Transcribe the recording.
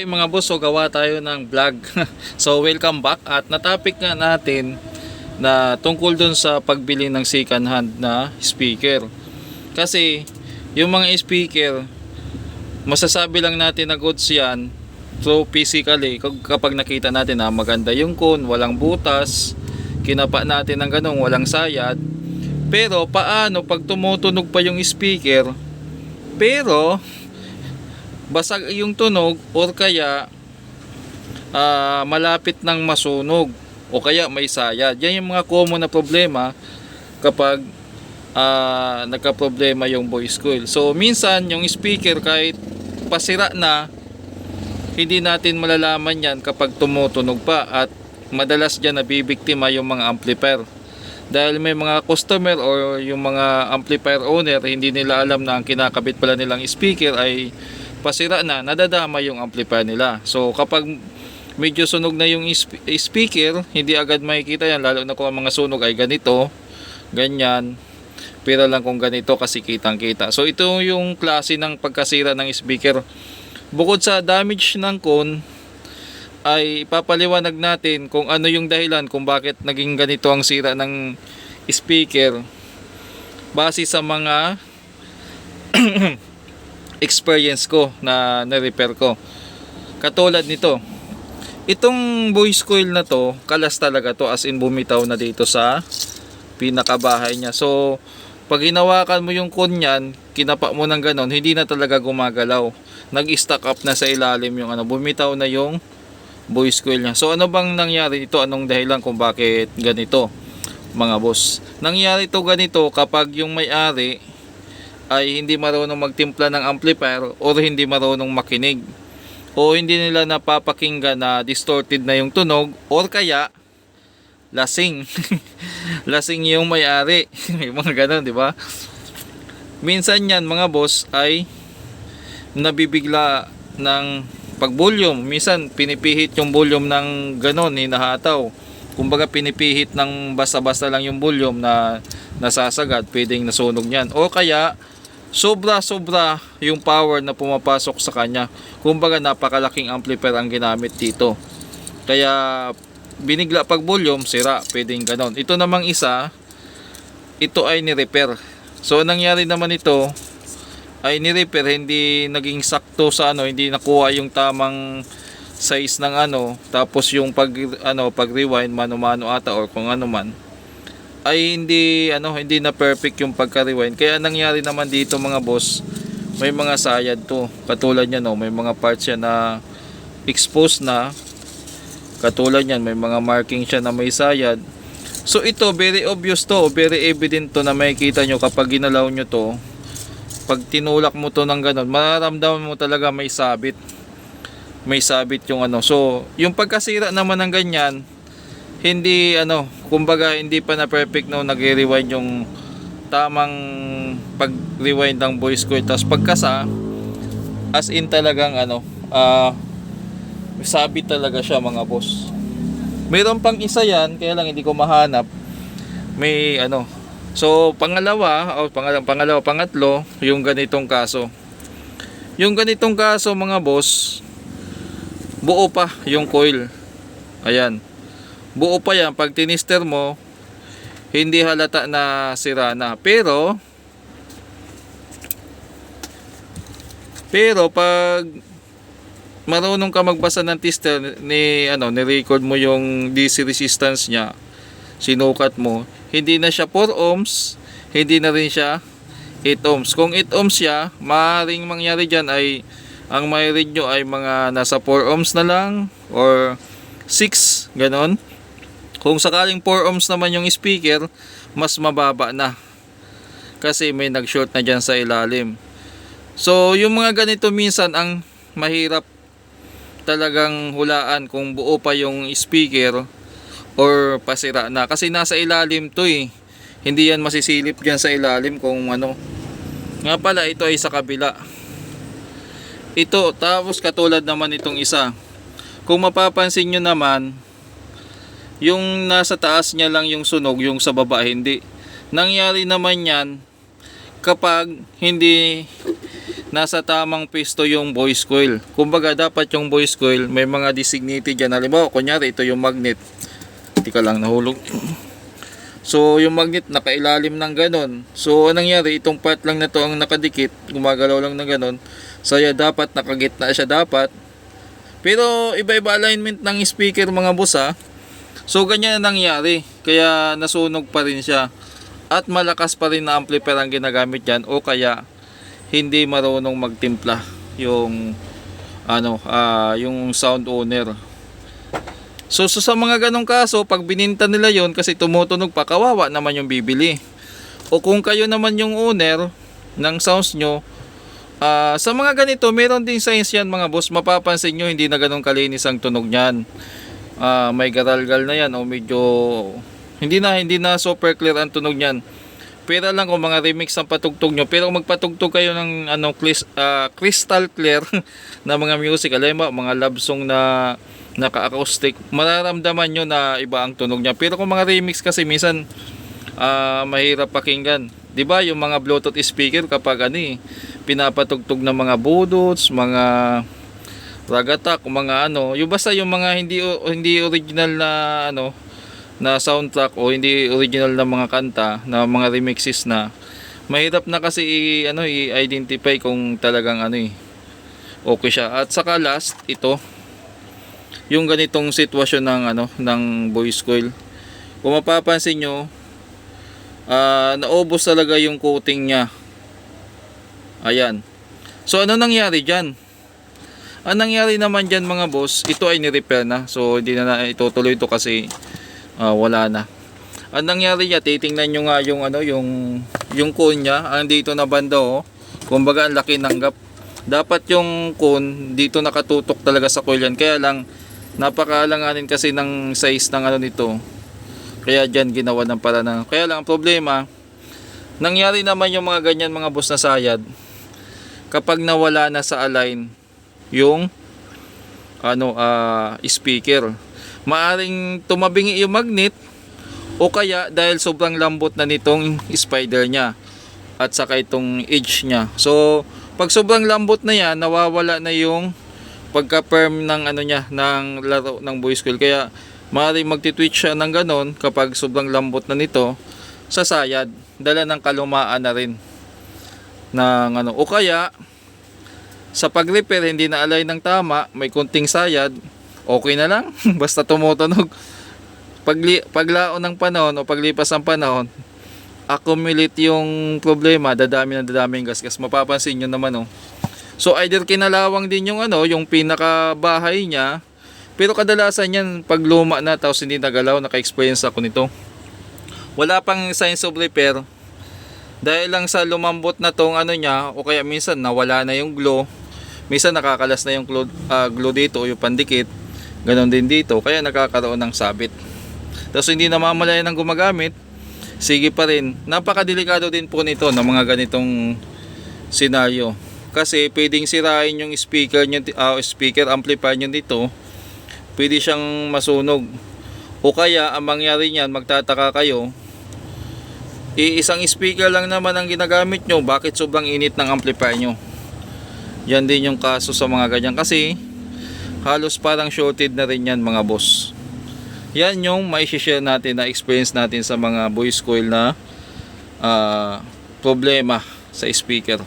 Ay mga boss, so gawa tayo ng vlog. So welcome back at na-topic nga natin na tungkol dun sa pagbili ng second hand na speaker. Kasi yung mga speaker, masasabi lang natin na goods yan through physically kapag nakita natin na maganda yung cone, walang butas, kinapa natin ng ganun, walang sayad. Pero paano pag tumutunog pa yung speaker pero basag yung tunog or kaya malapit ng masunog o kaya may sayad. Yan yung mga common na problema kapag nagka-problema yung voice coil. So minsan yung speaker kahit pasira na, hindi natin malalaman yan kapag tumutunog pa, at madalas dyan nabibiktima yung mga amplifier. Dahil may mga customer or yung mga amplifier owner, hindi nila alam na ang kinakabit pala nilang speaker ay pasira na, nadadama yung amplifier nila. So kapag medyo sunog na yung speaker, hindi agad makikita yan, lalo na kung ang mga sunog ay ganito, ganyan, pero lang kung ganito kasi kitang kita. So ito yung klase ng pagkasira ng speaker. Bukod sa damage ng cone, ay ipapaliwanag natin kung ano yung dahilan kung bakit naging ganito ang sira ng speaker base sa mga experience ko na na-repair ko. Katulad nito, itong voice coil na to, kalas talaga to, as in bumitaw na dito sa pinakabahay niya. So pag hinawakan mo yung cone niyan, kinapa mo ng ganon, hindi na talaga gumagalaw, nag-stack up na sa ilalim yung bumitaw na yung voice coil niya. So ano bang nangyari dito? Anong dahilan kung bakit ganito, mga boss? Nangyari to ganito kapag yung may-ari ay hindi marunong magtimpla ng amplifier or hindi marunong makinig, o hindi nila napapakinggan na distorted na yung tunog, or kaya lasing. Lasing yung may-ari. May mga ganun, di ba? Minsan yan mga boss ay nabibigla ng pag-volume. Minsan pinipihit yung volume ng ganon, hinahataw. Kumbaga pinipihit ng basta-basta lang yung volume na nasasagad, pwedeng nasunog niyan. O kaya sobra-sobra yung power na pumapasok sa kanya. Kumbaga napakalaking amplifier ang ginamit dito. Kaya binigla pag volume, sira, pwedeng ganon. Ito namang isa, ito ay ni-repair. So nangyari naman ito ay ni-repair, hindi naging sakto sa hindi nakuha yung tamang size ng tapos yung pag rewind mano-mano ata or kung ano man, ay hindi na perfect yung pagka-rewind. Kaya nangyari naman dito mga boss, may mga sayad to. Katulad niyan, may mga parts yan na exposed na. Katulad niyan, may mga marking siya na may sayad. So ito, very obvious to, very evident to na makikita nyo kapag ginalaw nyo to. Pag tinulak mo to ng ganun, mararamdaman mo talaga may sabit. May sabit yung So yung pagkasira naman ng ganyan, hindi kumbaga hindi pa na perfect nagre-rewind yung tamang pag-rewind ng voice coil. Tapos pagkasa, as in talagang sabit talaga siya mga boss. Mayroon pang isa yan, kaya lang hindi ko mahanap. May So pangatlo, yung ganitong kaso. Yung ganitong kaso mga boss, buo pa yung coil. Ayan. Buo pa yan. Pag tinister mo, hindi halata na sira na. Pero pag marunong ka magbasa ng tester, ni-record mo yung DC resistance niya, sinukat mo, hindi na siya 4 ohms, hindi na rin siya 8 ohms. Kung 8 ohms siya, maaaring mangyari dyan ay ang may read nyo ay mga nasa 4 ohms na lang or 6, ganon. Kung sakaling 4 ohms naman yung speaker, mas mababa na kasi may nag-short na dyan sa ilalim. So yung mga ganito minsan ang mahirap talagang hulaan kung buo pa yung speaker or pasira na, kasi nasa ilalim to hindi yan masisilip dyan sa ilalim kung nga pala. Ito ay sa kabila ito. Tapos katulad naman itong isa, kung mapapansin nyo naman, yung nasa taas niya lang yung sunog, yung sa baba hindi. Nangyari naman yan kapag hindi nasa tamang pwesto yung voice coil. Kumbaga dapat yung voice coil may mga designated dyan. Halimbawa, kunyari ito yung magnet. Tika lang, nahulog. So yung magnet nakailalim ng ganon. So anong nangyari, itong part lang na to ang nakadikit, gumagalaw lang ng ganon. So dapat nakagitna siya dapat. Pero iba-iba alignment ng speaker mga boss ha. So ganyan ang nangyari. Kaya nasunog pa rin siya. At malakas pa rin na amplifier ang ginagamit dyan, o kaya hindi marunong magtimpla yung yung sound owner. So sa mga ganong kaso, pag bininta nila yon kasi tumutunog pa, kawawa naman yung bibili. O kung kayo naman yung owner ng sounds nyo, sa mga ganito, meron din signs yan mga boss. Mapapansin nyo, hindi na ganong kalinis ang tunog nyan. May garalgal na yan, o medyo hindi na super clear ang tunog nyan. Pero lang kung mga remix ang patugtog nyo, pero kung magpatugtog kayo ng crystal clear na mga music, alam mo, mga love song na naka-acoustic, mararamdaman nyo na iba ang tunog niya. Pero kung mga remix kasi minsan mahirap pakinggan. 'Di ba yung mga Bluetooth speaker kapag pinapatugtog ng mga Bluetooth, mga ragatak, mga yung basta yung mga hindi original na na soundtrack o hindi original na mga kanta, na mga remixes na, mahirap na kasi i-identify kung talagang okay siya. At saka last, ito yung ganitong sitwasyon ng ng voice coil. Kung mapapansin nyo, naubos talaga yung coating niya. Ayan. So ano nangyari dyan? Ang nangyari naman dyan mga boss, ito ay ni-repair na. So hindi na itutuloy ito kasi wala na. Ang nangyari niya, titingnan nyo nga yung cone niya. Ang dito na banda kumbaga ang laki ng gap. Dapat yung cone dito nakatutok talaga sa coil yan. Kaya lang napakaalanganin kasi ng size ng nito. Kaya dyan ginawa ng paraan. Kaya lang ang problema, nangyari naman yung mga ganyan mga boss na sayad kapag nawala na sa align yung speaker. Maaring tumabingi yung magnet, o kaya dahil sobrang lambot na nitong spider niya at saka itong edge niya. So pag sobrang lambot na yan, nawawala na yung pagka-firm ng ng laro ng voice coil. Kaya maaaring magti-twitch siya ng ganon kapag sobrang lambot na nito sa sayad. Dala ng kalumaan na rin ng o kaya sa pag-repair hindi na align ng tama, may kunting sayad, okay na lang. Basta tumutunog. Paglaon ng panahon o paglipas ng panahon, accumulate yung problema, dadami ang gasgas. Mapapansin nyo naman So either kinalawang din yung yung pinakabahay niya, pero kadalasan yan pag luma na tapos hindi nagalaw. Naka-experience ako nito. Wala pang signs of repair dahil lang sa lumambot na tong niya, o kaya minsan nawala na yung glow. Minsan nakakalas na yung glue dito o yung pandikit. Ganon din dito, kaya nakakaroon ng sabit. Tapos hindi namamalayan ng gumagamit, sige pa rin. Napakadelikado din po nito ng mga ganitong senaryo. Kasi pwedeng sirain yung speaker nyo, speaker amplifier nyo dito. Pwede siyang masunog. O kaya ang mangyari niyan, magtataka kayo, isang speaker lang naman ang ginagamit nyo, bakit sobrang init ng amplifier nyo? Yan din yung kaso sa mga ganyan, kasi halos parang shorted na rin yan mga boss. Yan yung mai-share natin na experience natin sa mga voice coil na problema sa speaker.